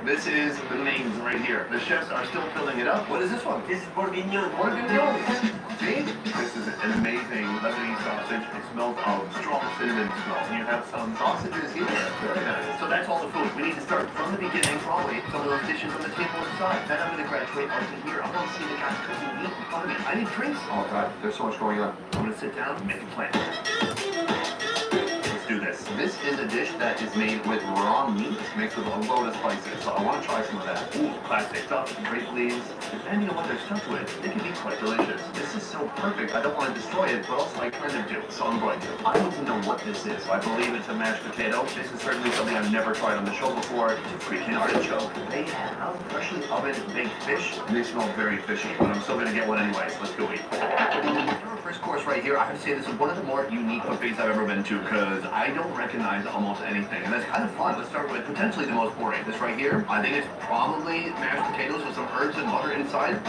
This is the mains right here. The chefs are still filling it up. What is this one? This is bourguignon. Bourguignon. See? This is an amazing Lebanese sausage. It smells of strong cinnamon smell. You have some sausages here. Very nice. So that's all the food. We need to start from the beginning, probably. Some of those dishes on the table inside. Then I'm going to graduate out to here. I want to see the guys cooking meat in front of me. I need drinks. Oh, God. There's so much going on. I'm going to sit down and make a plan. Do this. This is a dish that is made with raw meat mixed with a load of spices, so I want to try some of that. Ooh, classic stuff, grape leaves. Depending on what they're stuffed with, it can be quite delicious. This is so perfect. I don't want to destroy it, but also I kind of do, so I'm going to. I need to know what this is. I believe it's a mashed potato. This is certainly something I've never tried on the show before. It's a freaking artichoke. They have freshly oven baked fish. They smell very fishy, but I'm still going to get one anyways. Let's go eat. First course right here, I have to say this is one of the more unique buffets I've ever been to because I don't recognize almost anything, and that's kind of fun. Let's start with potentially the most boring. This right here, I think it's probably mashed potatoes with some herbs and butter inside.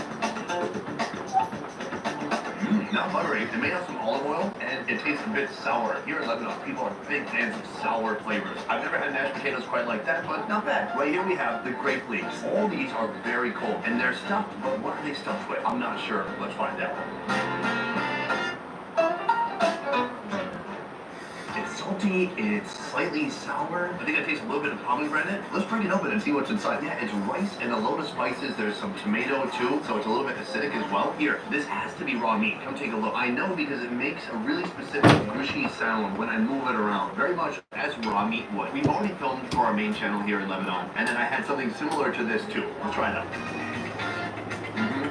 Not buttery. It may have some olive oil, and it tastes a bit sour. Here in Lebanon, people are big fans of sour flavors. I've never had mashed potatoes quite like that, but not bad. Right here we have the grape leaves. All these are very cold, and they're stuffed, but what are they stuffed with? I'm not sure. Let's find out. Salty, it's slightly sour. I think I taste a little bit of pomegranate. Let's break it open and see what's inside. Yeah, it's rice and a load of spices. There's some tomato too, so it's a little bit acidic as well. Here, this has to be raw meat. Come take a look. I know because it makes a really specific gushy sound when I move it around. Very much as raw meat would. We've already filmed for our main channel here in Lebanon, and then I had something similar to this too. Let's try it out.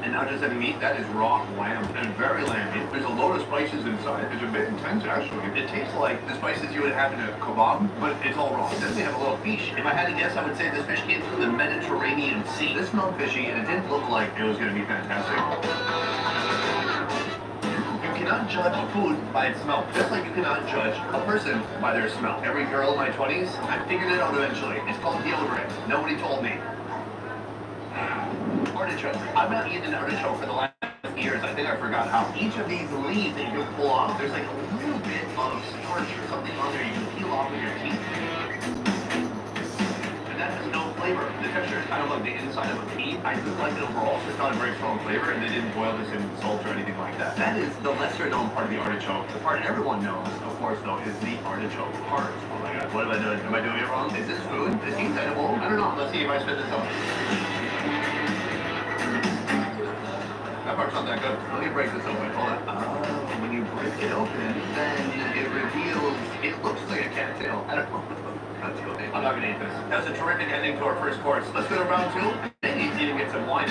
And not just any meat, that is raw lamb, and very lamby. There's a load of spices inside. It's a bit intense, actually. It tastes like the spices you would have in a kebab, but it's all raw. Then they have a little fish. If I had to guess, I would say this fish came from the Mediterranean Sea. This smelled fishy, and it didn't look like it was going to be fantastic. You cannot judge food by its smell, just like you cannot judge a person by their smell. Every girl in my 20s, I figured it out eventually. It's called deodorant. Nobody told me. Artichoke. I've not eaten an artichoke for the last years. I think I forgot how. Each of these leaves that you can pull off, there's like a little bit of starch or something on there you can peel off with your teeth. And that has no flavor. The texture is kind of like the inside of a pea. I do like it overall, so it's not a very strong flavor, and they didn't boil this in salt or anything like that. That is the lesser known part of the artichoke. The part everyone knows, of course, though, is the artichoke heart. Oh my god, what am I doing? Am I doing it wrong? Is this food? Is it edible? I don't know. Let's see if I spit this out. That part's not that good. Let me break this open. Hold on. Oh, when you break it open, then it reveals, it looks like a cattail. I don't know. I'm not going to eat this. That was a terrific ending to our first course. Let's go to round two. Maybe even get some wine.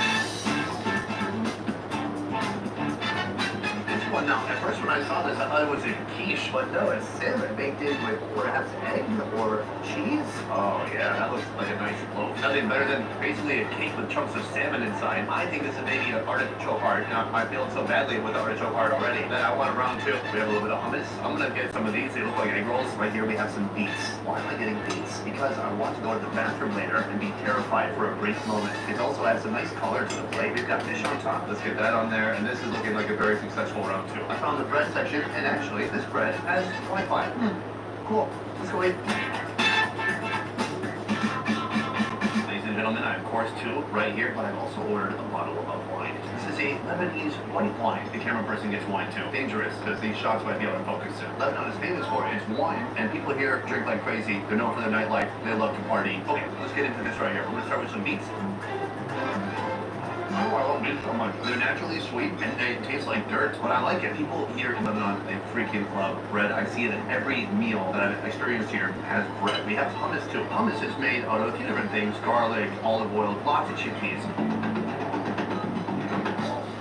This one, now, at first when I saw this, I thought it was a quiche, but no, it's salmon baked in with perhaps egg or cheese. Oh, yeah, that looks like a nice loaf. Nothing better than basically a cake with chunks of salmon inside. I think this is maybe an artichoke heart. Now, I feel so badly with artichoke heart already that I want a round two. We have a little bit of hummus. I'm going to get some of these. They look like egg rolls. Right here we have some beets. Why am I getting beets? Because I want to go to the bathroom later and be terrified for a brief moment. It also adds a nice color to the plate. We've got fish on top. Let's get that on there. And this is looking like a very successful round two. I found the bread section, and actually, this bread has Wi-Fi. Cool. Let's go eat. Ladies and gentlemen, I have course two right here, but I've also ordered a bottle of wine. This is a Lebanese white wine. The camera person gets wine too. Dangerous, because these shots might be out of focus soon. Lebanon is famous for its wine, and people here drink like crazy. They're known for their nightlife. They love to party. Okay, let's get into this right here. We're going to start with some beets. Oh, I love beets so much. They're naturally sweet, and they taste like dirt, but I like it. People here in Lebanon, they freaking love bread. I see it in every meal that I've experienced here has bread. We have hummus too. Hummus is made out of a few different things. Garlic, olive oil, lots of chickpeas.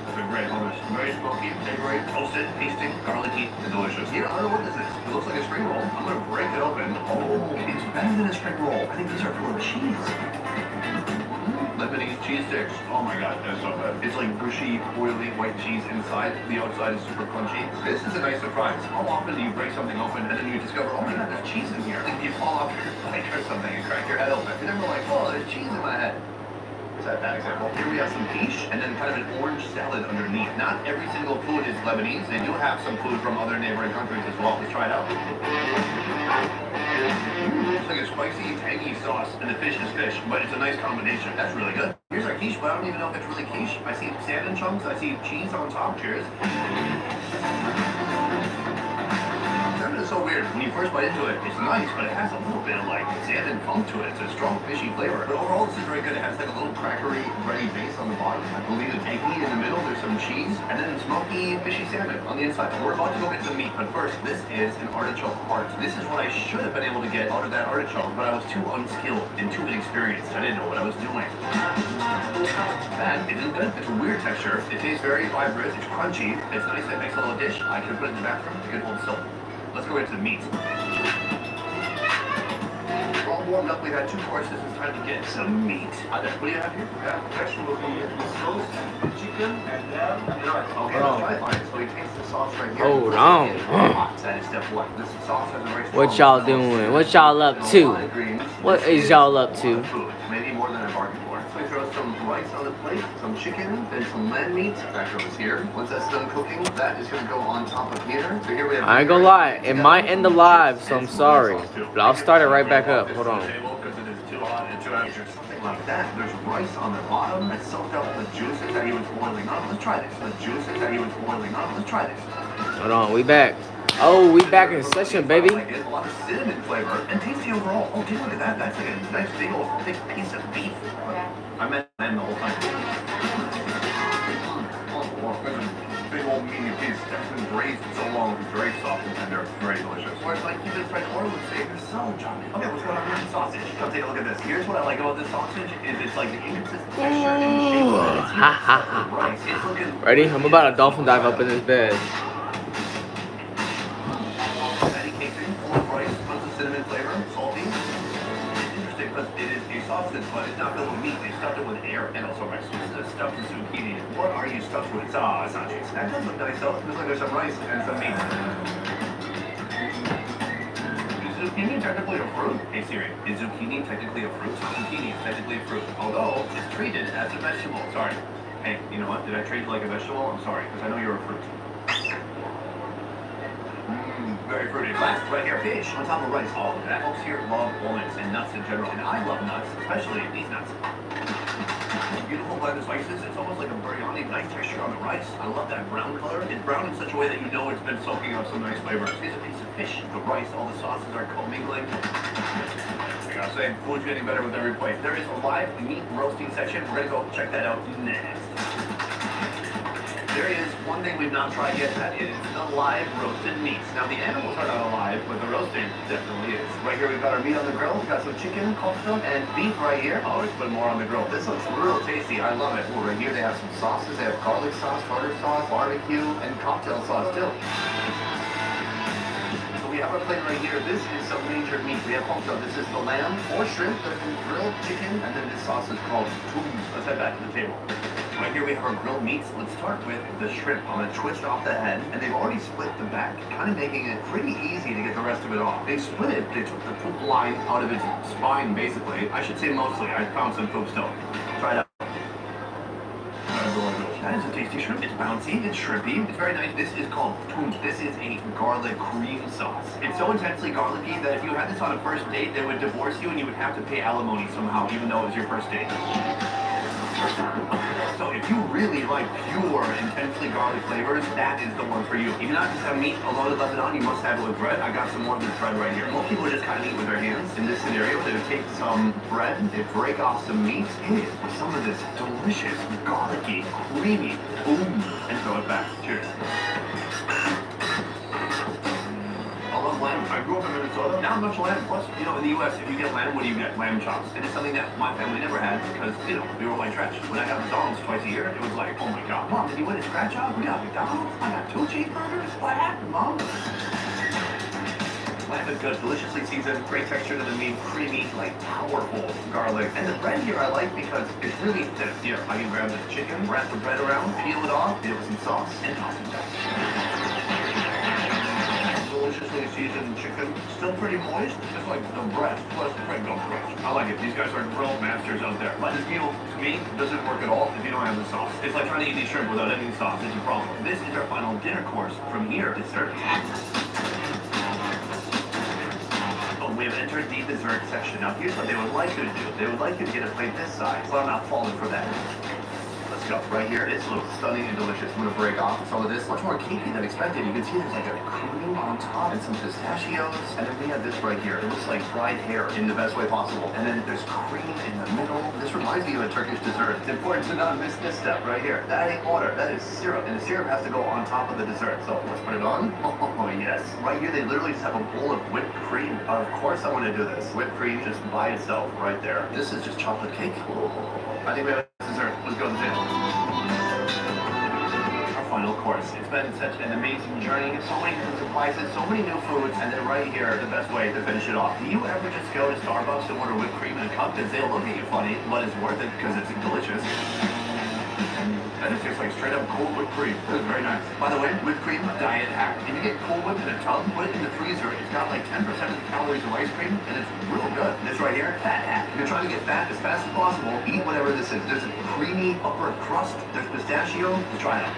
It's a great hummus. Very smoky, savory, toasted, tasting, garlicky, and delicious. Here, I don't know what this is. It looks like a spring roll. I'm gonna break it open. Oh, it's better than a spring roll. I think these are full of cheese. Lebanese cheese sticks. Oh my god, that's so good. It's like gushy, oily white cheese inside. The outside is super crunchy. This is a nice surprise. How often do you break something open and then you discover, oh my god, there's cheese in here? Like you fall off your bike or something and crack your head open. You're never like, oh, there's cheese in my head. Is that bad example? Here we have some quiche and then kind of an orange salad underneath. Not every single food is Lebanese. They do have some food from other neighboring countries as well. Let's try it out. like a spicy, tangy sauce, and the fish is fish, but it's a nice combination. That's really good. Here's our quiche, but I don't even know if it's really quiche. I see salmon chunks, I see cheese on top. Cheers. Salmon is so weird. When you first bite into it, it's nice, but it has a little bit of like salmon funk to it. It's a strong fishy flavor. But overall, this is very good. It has like a little crackery, bready base on the bottom. I believe it's tangy in the middle. There's some cheese, and then smoky, fishy salmon on the inside. We're about to go get some meat, but first, this is an artichoke heart. This is what I should have been able to get out of that artichoke, but I was too unskilled and too inexperienced. I didn't know what I was doing. That isn't good. It's a weird texture. It tastes very vibrant. It's crunchy. It's nice. It makes a little dish. I could put it in the bathroom. It could hold soap. Let's go into the meat. We're all warmed up. We've had 2 courses. It's time to get some meat. What do you have here? Yeah, vegetable with sauce, chicken, and lamb, and rice. Okay, let's try it. All right, so we taste the sauce right here. Hold on. That is step 1. This sauce has a very strong What y'all doing? What y'all up to? What is y'all up to? Food, maybe more than I bargained for. So we throw some rice on the plate, some chicken, then some lamb meat. That goes here. Once that's done cooking, that is going to go on top of here. So here we have. I ain't gonna lie, it might end the live, so I'm sorry. But I'll start it right back up. Hold on. Something like that. There's rice on the bottom that's soaked up with the juices that he was boiling up. Let's try this. The juices that he was boiling up. Let's try this. Hold on, we back. Oh, we back in session, baby. I like it. A lot of cinnamon flavor and tasty overall. Oh, take a look at that. That's like a nice big old thick piece of beef. I meant lamb the whole time. Big old meaty piece that's been braised for so long. It's very soft and tender. Very delicious. Or it's like even French Oil would say, it's so Johnny. Okay, what's going on with the sausage? Come take a look at this. Here's what I like about this sausage is it's like the inconsistent texture and shape of it. Ha ha ha. Rice. It's looking Ready? I'm about to dolphin dive up in this bed. fatty casing, full of rice, tons of cinnamon flavor, salty. It's interesting because it is a sausage, but it's not filled with meat. They stuffed it with air and also rice. This is stuffed with zucchini. What are you stuffed with? It's not cheese. That does look nice though. Looks like there's some rice and some meat. Is zucchini technically a fruit? Hey Siri, is zucchini technically a fruit? Zucchini is technically a fruit, although it's treated as a vegetable. Sorry. Hey, you know what? Did I treat you like a vegetable? I'm sorry, because I know you're a fruit. Very fruity. Last, right here, fish on top of rice. All the folks here love walnuts and nuts in general, and I love nuts, especially these nuts. Beautiful blend of spices. It's almost like a biryani. Nice texture on the rice. I love that brown color. It's brown in such a way that you know it's been soaking up some nice flavor. Here's a piece of fish. The rice, all the sauces are commingling. I gotta say, food's getting better with every plate. There is a live meat roasting section. We're gonna go check that out next. There is one thing we've not tried yet, that is the live roasted meats. Now the animals are not alive, but the roasting definitely is. Right here we've got our meat on the grill. We've got some chicken, kofta, and beef right here. Always put more on the grill. This looks real tasty. I love it. Ooh, right here they have some sauces. They have garlic sauce, tartar sauce, barbecue, and cocktail sauce too. We have our plate right here. This is some major meat. We have also, this is the lamb or shrimp, the grilled chicken, and then this sauce is called toum. Let's head back to the table. Right here we have our grilled meats. Let's start with the shrimp. I'm gonna twist off the head, and they've already split the back, kind of making it pretty easy to get the rest of it off. They split it. They took the poop line out of its spine, basically. I should say mostly. I found some poop still. Try it out. That is a tasty shrimp. It's bouncy, it's shrimpy, it's very nice. This is called toum. This is a garlic cream sauce. It's so intensely garlicky that if you had this on a first date, they would divorce you and you would have to pay alimony somehow, even though it was your first date. So if you really like pure, intensely garlic flavors, that is the one for you. If you not just have meat alone with Lebanon, you must have it with bread. I got some more of this bread right here. Most people just kind of eat with their hands. In this scenario, they would take some bread, they break off some meat, hit it with some of this delicious, garlicky, creamy boom, and throw it back. Cheers. Lamb. I grew up in Minnesota. Not much lamb. Plus, you know, in the U.S., if you get lamb, what do you get? Lamb chops. And it's something that my family never had because, you know, we were white trash. When I got McDonald's twice a year, it was like, oh my God, Mom, did you win a scratch off? We got McDonald's. I got 2 cheeseburgers. What happened, Mom? Lamb is good, deliciously seasoned, great texture to the meat, creamy, like powerful garlic. And the bread here I like because it's really thin. Here, I can grab this chicken, wrap the bread around, peel it off, hit it with some sauce, and toss it down. Deliciously seasoned chicken, still pretty moist, just like the breast plus the Prego crunch. I like it. These guys are grill masters out there. But this meal, to me, doesn't work at all if you don't have the sauce. It's like trying to eat these shrimp without any sauce. It's a problem. This is our final dinner course. From here, dessert. we have entered the dessert section. Now here's what they would like you to do. They would like you to get a plate this size, but I'm not falling for that. Let's go. Right here, this looks stunning and delicious. I'm gonna break off some of this. Much more cakey than expected. You can see there's like a cream on top and some pistachios. And then we have this right here. It looks like fried hair in the best way possible. And then there's cream in the middle. This reminds me of a Turkish dessert. It's important to not miss this step right here. That ain't water, that is syrup. And the syrup has to go on top of the dessert. So let's put it on. Oh yes. Right here, they literally just have a bowl of whipped cream. Of course I want to do this. Whipped cream just by itself right there. This is just chocolate cake. I think we have dessert. Let's go to the table. Our final course. It's been such an amazing journey. So many different surprises, so many new foods, and then right here, the best way to finish it off. Do you ever just go to Starbucks and order whipped cream in a cup? Because they'll look at you funny, but it's worth it because it's delicious. That is just like straight up cold whipped cream. It's very nice. By the way, whipped cream, diet hack. If you get Cool Whip in a tub, put it in the freezer. It's got like 10% of the calories of ice cream, and it's real good. This right here, fat hack. If you're trying to get fat as fast as possible, eat whatever this is. There's a creamy upper crust. There's pistachio. Try it out.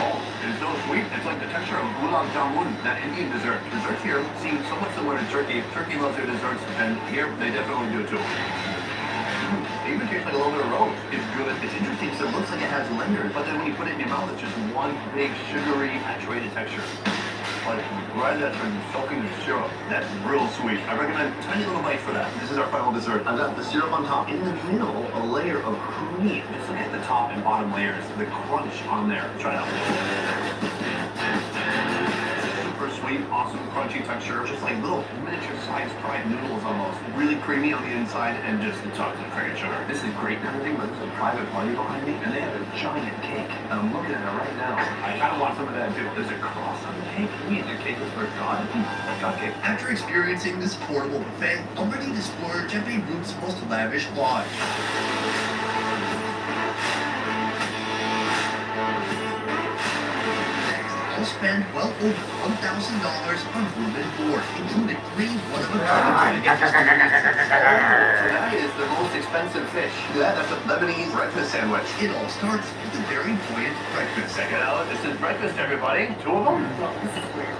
Oh, it's so sweet. It's like the texture of gulab jamun, that Indian dessert. Desserts here seem so much similar to Turkey. Turkey loves their desserts, and here they definitely do too. It even tastes like a little bit of rose. It's good. It's interesting because it looks like it has layers, but then when you put it in your mouth, it's just one big sugary, saturated texture. Like bread that's been soaking in syrup. That's real sweet. I recommend a tiny little bite for that. This is our final dessert. I've got the syrup on top. In the middle, a layer of cream. Just look at the top and bottom layers. The crunch on there. Try it out. Super sweet, awesome, crunchy texture. Just like little miniature-sized fried noodles almost. Really creamy on the inside and just tons of freaking sugar. This is great kind of thing, but there's a private party behind me, and they have a giant cake. And I'm looking at it right now. I kind of want some of that too. There's a cross on the cake. Can we eat your cake for God? God cake. After experiencing this portable buffet, I'm ready to explore Jeppe Root's most lavish lodge. I'll spend well over $1,000 on room and board, including 3 one-of-a-kind. That is the most expensive fish. That's a Lebanese breakfast sandwich. It all starts with a very buoyant breakfast. Check it out. This is breakfast, everybody. 2 of them?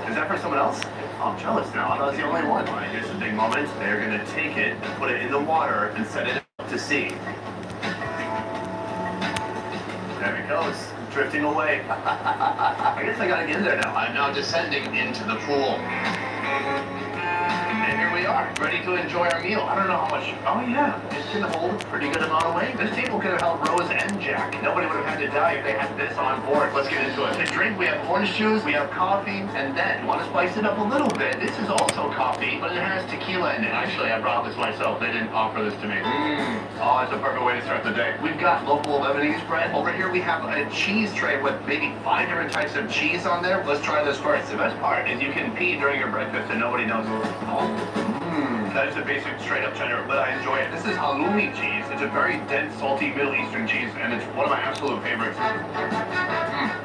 Is that for someone else? Oh, I'm jealous now. I thought I was the only one. All right, here's the big moment. They're going to take it and put it in the water and set it up to sea. There it goes. Drifting away. I guess I gotta get in there now. I'm now descending into the pool. And here we are, ready to enjoy our meal. I don't know how much. Oh yeah, it can hold a pretty good amount of weight. This table could have held Rose and Jack. Nobody would have had to die if they had this on board. Let's get into it. The drink, we have orange juice, we have coffee, and then, want to spice it up a little bit, this is also coffee, but it has tequila in it. Actually, I brought this myself. They didn't offer this to me. Oh, it's a perfect way to start the day. We've got local Lebanese bread. Over here we have a cheese tray with maybe 5 different types of cheese on there. Let's try this first. The best part is you can pee during your breakfast and nobody knows. Oh. That is the basic straight-up cheddar, but I enjoy it. This is halloumi cheese. It's a very dense, salty Middle Eastern cheese, and it's one of my absolute favorites.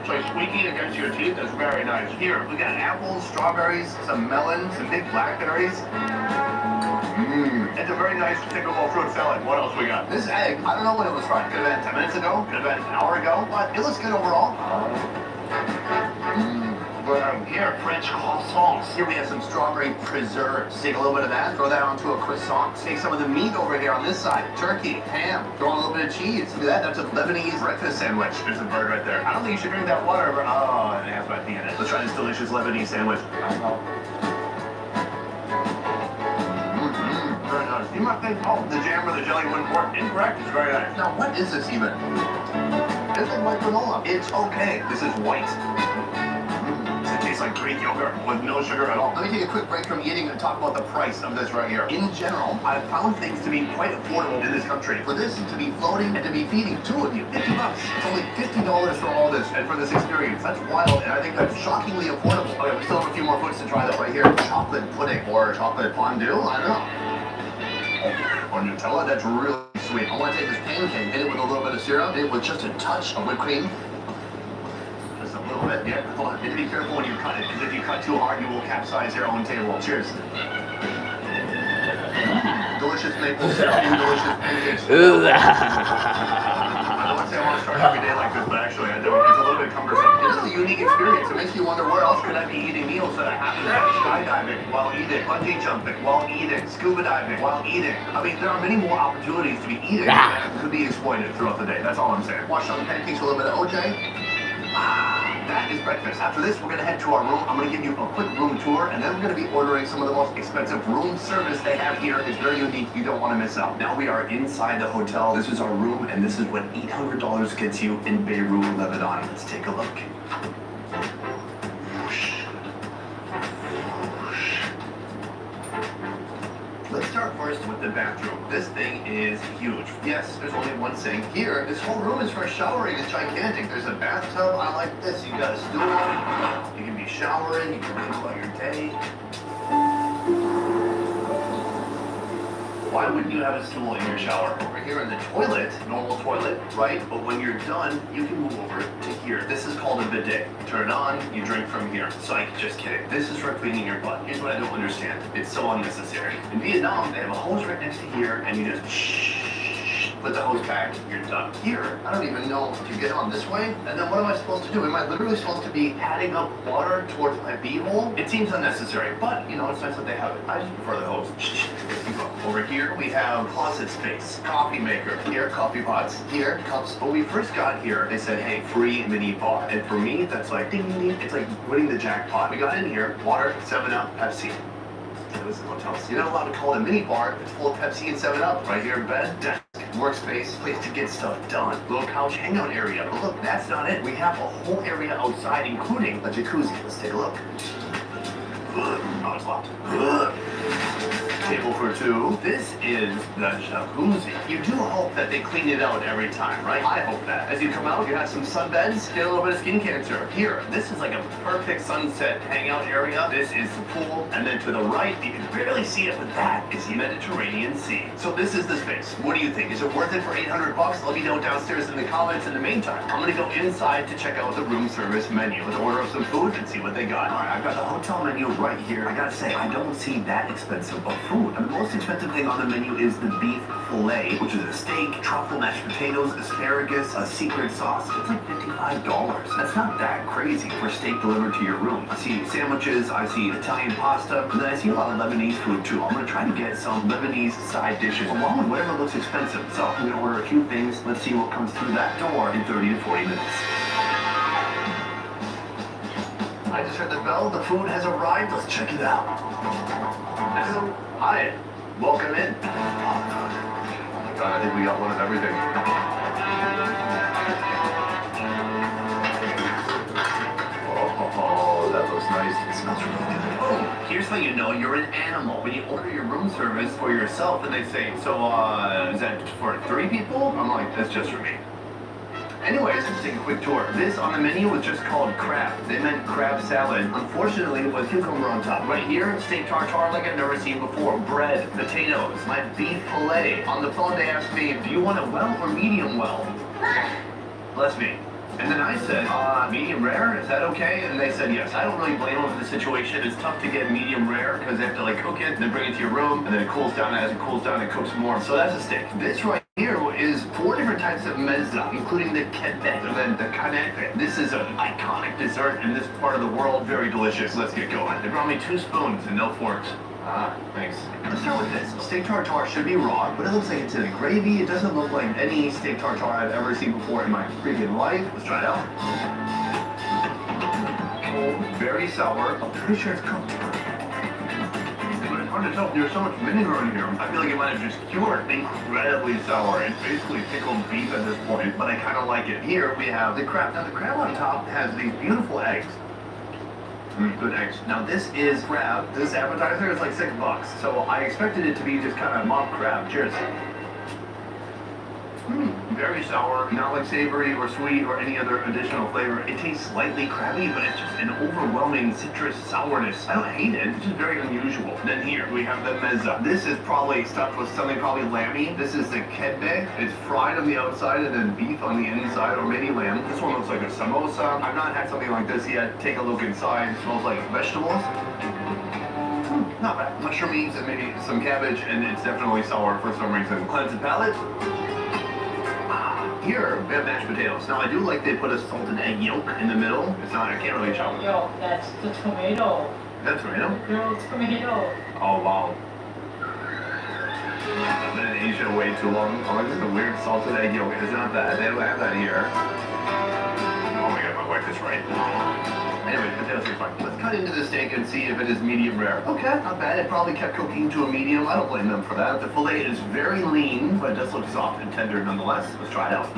So squeaky against your teeth is very nice. Here, we got apples, strawberries, some melons, some big blackberries. It's a very nice, typical fruit salad. What else we got? This egg, I don't know when it was fried. Could have been 10 minutes ago, could have been an hour ago, but it looks good overall. Here, French croissants. Here we have some strawberry preserves. Take a little bit of that, throw that onto a croissant. Take some of the meat over here on this side. Turkey, ham, throw on a little bit of cheese. Look at that, that's a Lebanese breakfast sandwich. There's a bird right there. I don't think you should drink that water, but oh, it has my pee in it. Let's try this delicious Lebanese sandwich. Very nice. You might think, oh, the jam or the jelly wouldn't work. Incorrect, it's very nice. Now, what is this even? It's like white granola. It's okay. This is white. It tastes like Greek yogurt with no sugar at all. Let me take a quick break from eating and talk about the price of this right here. In general, I've found things to be quite affordable in this country. For this to be floating and to be feeding 2 of you, $50. It's only $50 for all this and for this experience. That's wild, and I think that's shockingly affordable. Okay, we still have a few more foods to try though right here. Chocolate pudding or chocolate fondue, I don't know. Or Nutella, that's really sweet. I want to take this pancake, hit it with a little bit of syrup, hit it with just a touch of whipped cream. Just a little bit, yeah. Hold on, you have to be careful when you cut it, because if you cut too hard, you will capsize your own table. Cheers. Delicious maple syrup and delicious pancakes. I don't want to say I want to start every day like this, but actually I do. It's a little bit cumbersome. It really unique experience. It makes you wonder where else could I be eating meals that I happen to have skydiving while eating, bungee jumping while eating, scuba diving while eating. I mean, there are many more opportunities to be eating that could be exploited throughout the day. That's all I'm saying. Wash down the pancakes with a little bit of OJ. That is breakfast. After this, we're gonna head to our room. I'm gonna give you a quick room tour, and then we're gonna be ordering some of the most expensive room service they have here. It's very unique. You don't want to miss out. Now we are inside the hotel. This is our room, and this is what $800 gets you in Beirut, Lebanon. Let's take a look. Let's start first with the bathroom. This thing is huge. Yes, there's only one sink. Here, this whole room is for showering. It's gigantic. There's a bathtub. I like this. You got a stool. You can be showering. You can think about your day. Why wouldn't you have a stool in your shower? Over here in the toilet, normal toilet, right? But when you're done, you can move over to here. This is called a bidet. You turn it on, you drink from here. Psych, just kidding. This is for cleaning your butt. Here's what I don't understand. It's so unnecessary. In Vietnam, they have a hose right next to here, and you just put the hose back, you're done. Here, I don't even know if you get on this way, and then what am I supposed to do? Am I literally supposed to be adding up water towards my beehole? It seems unnecessary, but, you know, it's nice that they have it. I just prefer the hose. Over here, we have closet space, coffee maker. Here, coffee pots. Here, cups. When we first got here, they said, hey, free mini bar. And for me, that's like, ding, ding, ding. It's like winning the jackpot. We got in here, water, 7-Up, Pepsi. It was the hotels. You're not allowed to call it a mini bar if it's full of Pepsi and 7-Up. Right here, bed, desk, workspace, place to get stuff done. Little couch hangout area. But look, that's not it. We have a whole area outside, including a jacuzzi. Let's take a look. Oh, it's locked. Table for two. This is the jacuzzi. You do hope that they clean it out every time, right? I hope that. As you come out, you have some sunbeds, get a little bit of skin cancer. Here, this is like a perfect sunset hangout area. This is the pool, and then to the right, you can barely see it, but that is the Mediterranean Sea. So this is the space. What do you think? Is it worth it for $800? Let me know downstairs in the comments. In the meantime, I'm gonna go inside to check out the room service menu. Let's order up some food and see what they got. All right, I've got the hotel menu right here. I gotta say, I don't see that expensive of food. And the most expensive thing on the menu is the beef fillet, which is a steak, truffle mashed potatoes, asparagus, a secret sauce. It's like $55. That's not that crazy for steak delivered to your room. I see sandwiches, I see Italian pasta, and then I see a lot of Lebanese food too. I'm gonna try to get some Lebanese side dishes along with whatever looks expensive. So I'm gonna order a few things. Let's see what comes through that door in 30 to 40 minutes. I just heard the bell. The food has arrived. Let's check it out. Hi. Welcome in. Oh my God, I think we got one of everything. Oh, that looks nice. It smells really good. Oh, here's how you know you're an animal. When you order your room service for yourself and they say, so, is that for 3 people? I'm like, that's just for me. Anyways, let's take a quick tour. This on the menu was just called crab. They meant crab salad. Unfortunately, with cucumber on top. Right here, steak tartare like I've never seen before. Bread, potatoes, my beef fillet. On the phone, they asked me, do you want it well or medium well? Bless me. And then I said, medium rare, is that okay? And they said yes. I don't really blame them for the situation. It's tough to get medium rare because they have to like cook it, then bring it to your room, and then it cools down. As it cools down, it cooks more. So that's a steak. This right here is 4 different types of mezza, including the kebab and then the kanefe. This is an iconic dessert in this part of the world. Very delicious. Let's get going. They brought me 2 spoons and no forks. Thanks. Let's start with this. Steak tartare should be raw, but it looks like it's in a gravy. It doesn't look like any steak tartare I've ever seen before in my freaking life. Let's try it out. Cold, very sour. I'm pretty sure it's cooked. But it's hard to tell. There's so much vinegar in here. I feel like it might have just cured. Incredibly sour. It's basically pickled beef at this point, but I kind of like it. Here we have the crab. Now the crab on top has these beautiful eggs. Good eggs. Now this is crab. This appetizer is like $6. So I expected it to be just kind of mock crab. Cheers. Very sour, not like savory or sweet or any other additional flavor. It tastes slightly crabby, but it's just an overwhelming citrus sourness. I don't hate it, it's just very unusual. Then here we have the mezza. This is probably stuffed with something probably lamby. This is the kebbe. It's fried on the outside and then beef on the inside, or maybe lamb. This one looks like a samosa. I've not had something like this yet. Take a look inside. It smells like vegetables. Not bad. Mushroom meats and maybe some cabbage, and it's definitely sour for some reason. Cleanse the palate. Here, we have mashed potatoes. Now, I do like they put a salted egg yolk in the middle. It's not, I can't really tell. Yo, that's the tomato. Is that tomato? Girl, tomato. Oh, wow. I've been in Asia way too long. Oh, this is a weird salted egg yolk. It's not that. They don't have that here. Oh my god, my wife is right. Anyway, potatoes are fine. Let's cut into the steak and see if it is medium rare. Okay, not bad. It probably kept cooking to a medium. I don't blame them for that. The fillet is very lean, but it does look soft and tender nonetheless. Let's try it out.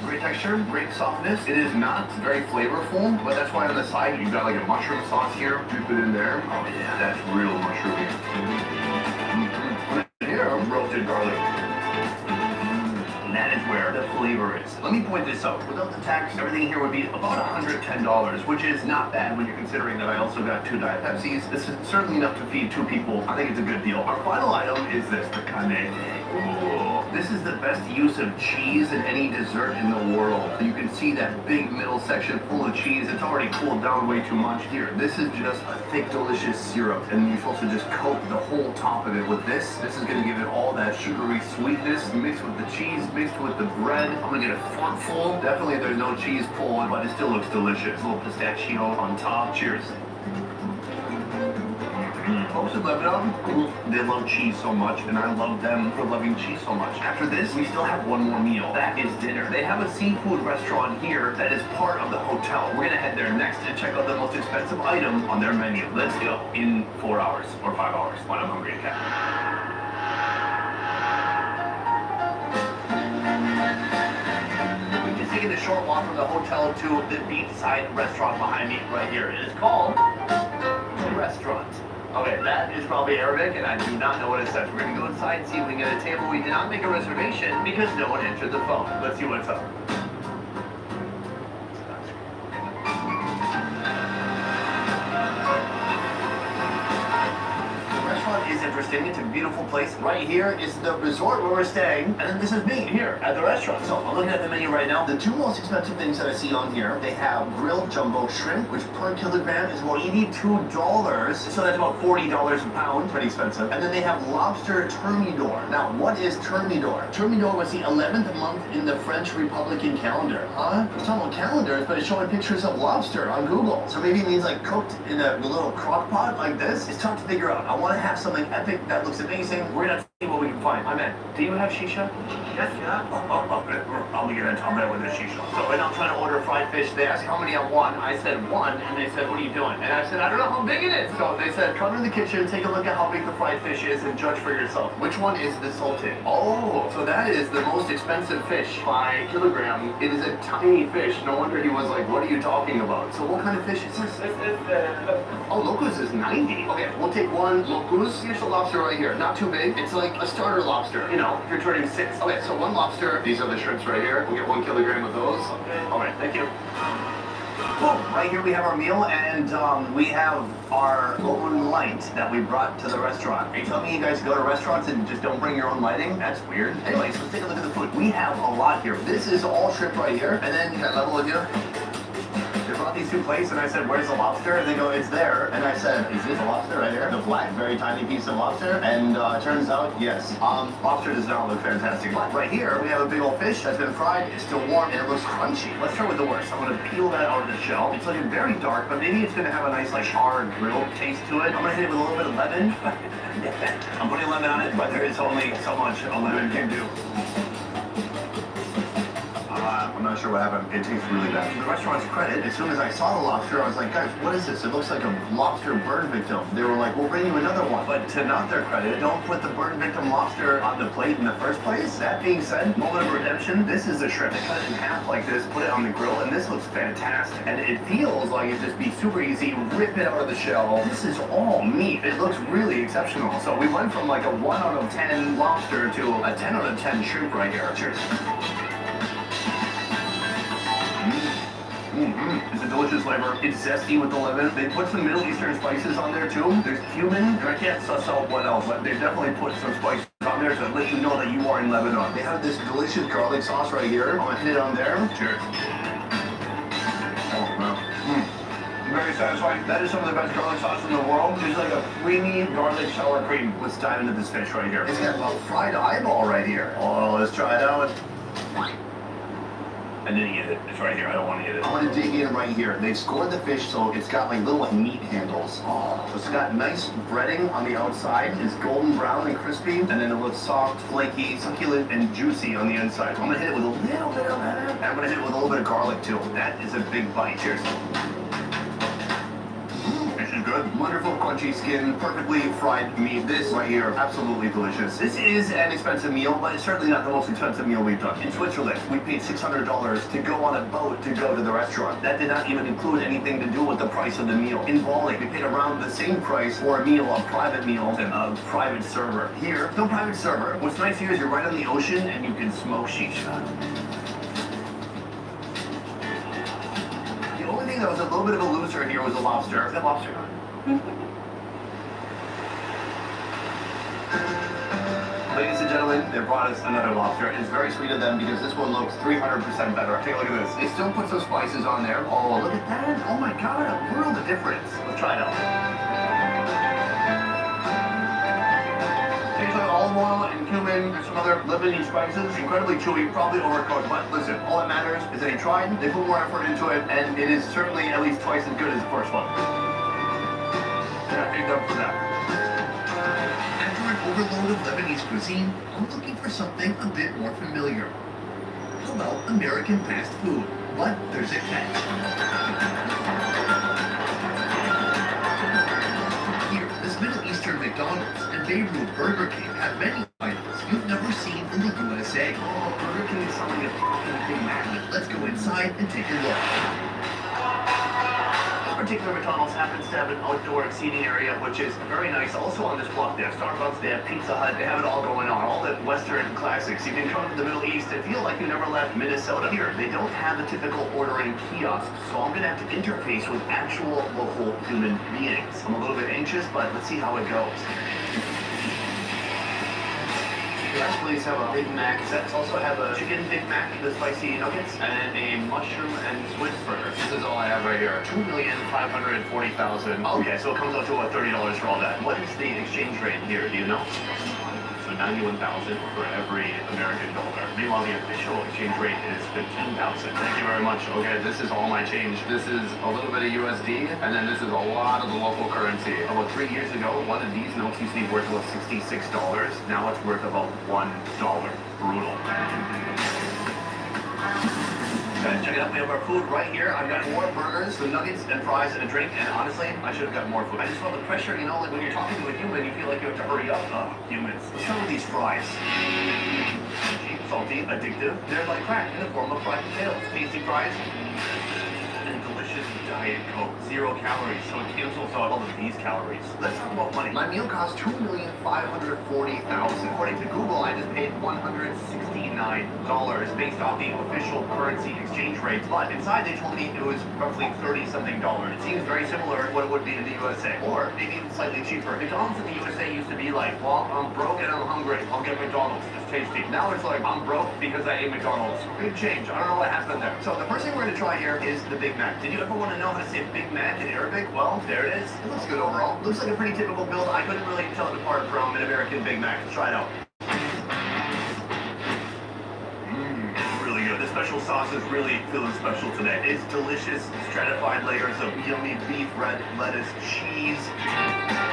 Great texture, great softness. It is not very flavorful, but that's why on the side you've got like a mushroom sauce here. Dip it in there. Oh yeah, that's real mushroomy. Here, roasted garlic. And that is where the flavor is. Let me point this out. Without the tax, everything here would be about $110, which is not bad when you're considering that I also got 2 Diet Pepsis. This is certainly enough to feed 2 people. I think it's a good deal. Our final item is this, the carne. Ooh. This is the best use of cheese in any dessert in the world. You can see that big middle section full of cheese. It's already cooled down way too much. Here, this is just a thick, delicious syrup, and you're supposed to just coat the whole top of it with this. This is gonna give it all that sugary sweetness mixed with the cheese, mixed with the bread. I'm gonna get a forkful. Definitely there's no cheese pulled, but it still looks delicious. A little pistachio on top. Cheers. Folks in Lebanon, they love cheese so much, and I love them for loving cheese so much. After this, we still have one more meal. That is dinner. They have a seafood restaurant here that is part of the hotel. We're gonna head there next and check out the most expensive item on their menu. Let's go. In 4 hours or 5 hours when I'm hungry again. We're just taking a short walk from the hotel to the beachside restaurant behind me right here. It is called The Restaurant. Okay, that is probably Arabic, and I do not know what it says. We're gonna go inside and see if we can get a table. We did not make a reservation because no one answered the phone. Let's see what's up. The restaurant is interesting. It's a beautiful place. Right here is the resort where we're staying, and then this is me here at the restaurant. So I'm looking at the menu right now. The 2 most expensive things that I see on here, they have grilled jumbo shrimp, which per kilogram is about $82. So that's about $40 a pound. Pretty expensive. And then they have lobster thermidor. Now, what is thermidor? Thermidor was the 11th month in the French Republican calendar. Huh? It's not on calendars, but it's showing pictures of lobster on Google. So maybe it means like cooked in a little crock pot like this. It's tough to figure out. I want to have something epic that looks amazing. We're gonna see what we can find. My man, do you have shisha? Yes, yeah. I'll get a tumbler with a shisha. So when I'm trying to order fried fish, they asked how many I want. I said 1, and they said, what are you doing? And I said, I don't know how big it is. So they said, come in the kitchen, take a look at how big the fried fish is, and judge for yourself. Which one is the salted? Oh, so that is the most expensive fish by kilogram. It is a tiny fish. No wonder he was like, what are you talking about? So what kind of fish is this? This is the Oh, locus is 90. Okay, we'll take 1 locus. Here's the lobster right here. Not too big. It's like a starter lobster. You know, if you're turning 6. Okay, so 1 lobster. These are the shrimps right here. We'll get 1 kilogram of those. Okay. All right, thank you. Boom! Right here we have our meal, and we have our own light that we brought to the restaurant. Are you telling me you guys go to restaurants and just don't bring your own lighting? That's weird. Anyways, let's take a look at the food. We have a lot here. This is all shrimp right here, and then can I level with you? They brought these 2 plates, and I said, where's the lobster? And they go, it's there. And I said, is this a lobster right here? The black, very tiny piece of lobster? And it turns out, yes. Lobster does not look fantastic. But right here, we have a big old fish that's been fried. It's still warm, and it looks crunchy. Let's start with the worst. I'm gonna peel that out of the shell. It's looking very dark, but maybe it's gonna have a nice, like, charred grilled taste to it. I'm gonna hit it with a little bit of lemon. I'm putting lemon on it, but there is only so much a lemon can do. I'm not sure what happened. It tastes really bad. To the restaurant's credit, as soon as I saw the lobster, I was like, guys, what is this? It looks like a lobster burn victim. They were like, we'll bring you another one. But to not their credit, don't put the burn victim lobster on the plate in the first place. That being said, moment of redemption, this is the shrimp. They cut it in half like this, put it on the grill, and this looks fantastic. And it feels like it'd just be super easy. Rip it out of the shell. This is all meat. It looks really exceptional. So we went from like a 1 out of 10 lobster to a 10 out of 10 shrimp right here. Cheers. It's a delicious flavor. It's zesty with the lemon. They put some Middle Eastern spices on there too. There's cumin, and I can't suss out what else, but they definitely put some spices on there to let you know that you are in Lebanon. They have this delicious garlic sauce right here. I'm gonna hit it on there. Cheers. Oh, wow. very satisfying. That is some of the best garlic sauce in the world. It's like a creamy garlic sour cream. Let's dive into this fish right here. It's got a fried eyeball right here. Oh, let's try it out. I didn't eat it. It's right here. I don't want to eat it. I want to dig in right here. They've scored the fish so it's got like little meat handles. Oh, it's got nice breading on the outside. It's golden brown and crispy, and then it looks soft, flaky, succulent, and juicy on the inside. I'm gonna hit it with a little bit of that. And I'm gonna hit it with a little bit of garlic too. That is a big bite. Cheers. Good. Wonderful crunchy skin, perfectly fried meat. This right here, absolutely delicious. This is an expensive meal, but it's certainly not the most expensive meal we've done. In Switzerland, we paid $600 to go on a boat to go to the restaurant. That did not even include anything to do with the price of the meal. In Bali, we paid around the same price for a meal, a private meal, than a private server. Here, no private server. What's nice here is you're right on the ocean and you can smoke shisha. The only thing that was a little bit of a loser here was the lobster. Is that lobster? Ladies and gentlemen, they brought us another lobster. It's very sweet of them because this one looks 300% better. Take a look at this. They still put some spices on there. Oh, look at that. Oh my God, a world of difference. Let's try it out. Tastes like olive oil and cumin and some other Lebanese spices. Incredibly chewy, probably overcooked, but listen, all that matters is they tried, they put more effort into it, and it is certainly at least twice as good as the first one. Yeah, big up for that. After an overload of Lebanese cuisine, I'm looking for something a bit more familiar. How about American fast food? But there's a catch. Here, this Middle Eastern McDonald's and Beirut Burger King have many items you've never seen in the USA. Oh, Burger King is something that's fucking Big Mac. Let's go inside and take a look. This particular McDonald's happens to have an outdoor seating area, which is very nice. Also on this block, they have Starbucks, they have Pizza Hut, they have it all going on. All the Western classics. You can come to the Middle East and feel like you never left Minnesota. Here, they don't have the typical ordering kiosk, so I'm gonna have to interface with actual local human beings. I'm a little bit anxious, but let's see how it goes. Last place have a Big Mac. Sets also have a chicken Big Mac, the spicy nuggets, and a mushroom and Swiss burger. This is all I have right here. $2,540,000. Okay, so it comes out to about $30 for all that. What is the exchange rate here? Do you know? So 91,000 for every American dollar. Meanwhile, the official exchange rate is 15,000. Thank you very much. Okay, this is all my change. This is a little bit of USD, and then this is a lot of the local currency. About 3 years ago, one of these notes used to be worth about $66. Now it's worth about $1. Brutal. Guys, check it out. We have our food right here. I've got 4 burgers, some nuggets and fries and a drink. And honestly, I should have got more food. I just felt the pressure, you know, like when you're talking to a human, you feel like you have to hurry up. Humans. Let's start with these fries. Cheap, salty, addictive. They're like crack in the form of fried potatoes. Tasty fries. And delicious Diet Coke. 0 calories, so it cancels out all of these calories. Let's talk about money. My meal cost $2,540,000. According to Google, I just paid $169 based off the official currency exchange rate. But inside they told me it was roughly $30-something. It seems very similar to what it would be in the USA, or maybe even slightly cheaper. McDonald's in the USA used to be like, well, I'm broke and I'm hungry. I'll get McDonald's. It's tasty. Now it's like, I'm broke because I ate McDonald's. Big change. I don't know what happened there. So the first thing we're going to try here is the Big Mac. Did you ever want to know how to say Big Mac in Arabic? Well, there it is. It looks good overall. Looks like a pretty typical build. I couldn't really tell it apart from an American Big Mac. Let's try it out. Really good. The special sauce is really feeling special today. It's delicious, stratified layers of yummy beef, red lettuce, cheese.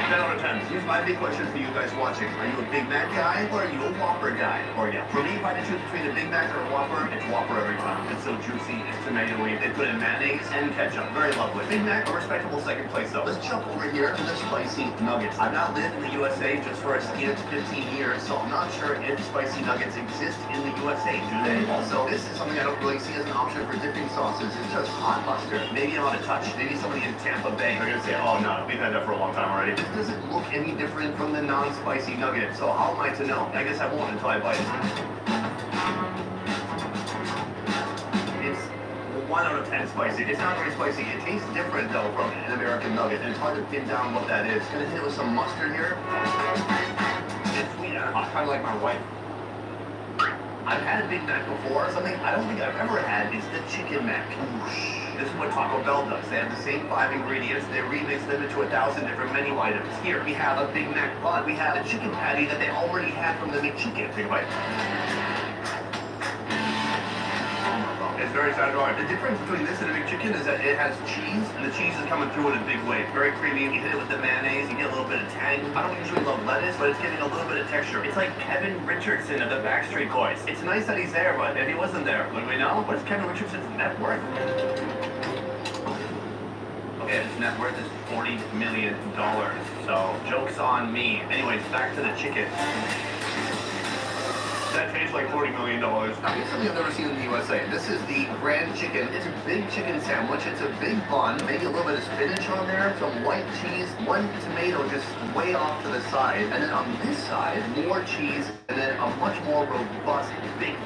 10 out of 10. Here's my big question for you guys watching. Are you a Big Mac guy or are you a Whopper guy? Or yeah, for me, if I had to choose between a Big Mac or a Whopper, it's Whopper every time. It's so juicy, it's tomatoey. They put in mayonnaise and ketchup. Very lovely. Big Mac, a respectable second place though. Let's jump over here to the spicy nuggets. I've not lived in the USA just for a scant 15 years, so I'm not sure if spicy nuggets exist in the USA. Do they? Also, this is something I don't really see as an option for dipping sauces. It's just hot mustard. Maybe I'm out of touch. Maybe somebody in Tampa Bay are gonna say, oh no, we've had that for a long time already. This doesn't look any different from the non-spicy nugget, so how am I to know? I guess I won't until I bite it. It's 1 out of 10 spicy. It's not very spicy. It tastes different though from an American nugget, and it's hard to pin down what that is. Gonna hit it with some mustard here. It's sweet and hot, kind of like my wife. I've had a Big Mac before. Something I don't think I've ever had is the Chicken Mac. This is what Taco Bell does. They have the same 5 ingredients. They remix them into 1,000 different menu items. Here, we have a Big Mac bun. We have a chicken patty that they already had from the McChicken. Take a bite. It's very satisfying. The difference between this and a McChicken is that it has cheese, and the cheese is coming through in a big way. It's very creamy. You hit it with the mayonnaise, you get a little bit of tang. I don't usually love lettuce, but it's giving a little bit of texture. It's like Kevin Richardson of the Backstreet Boys. It's nice that he's there, but if he wasn't there, would we know? What is Kevin Richardson's net worth? Okay, his net worth is $40 million. So, joke's on me. Anyways, back to the chicken. That tastes like $40 million. Now, here's something I've never seen in the USA. This is the Grand Chicken. It's a big chicken sandwich. It's a big bun, maybe a little bit of spinach on there, some white cheese, 1 tomato just way off to the side, and then on this side, more cheese, and then a much more robust, big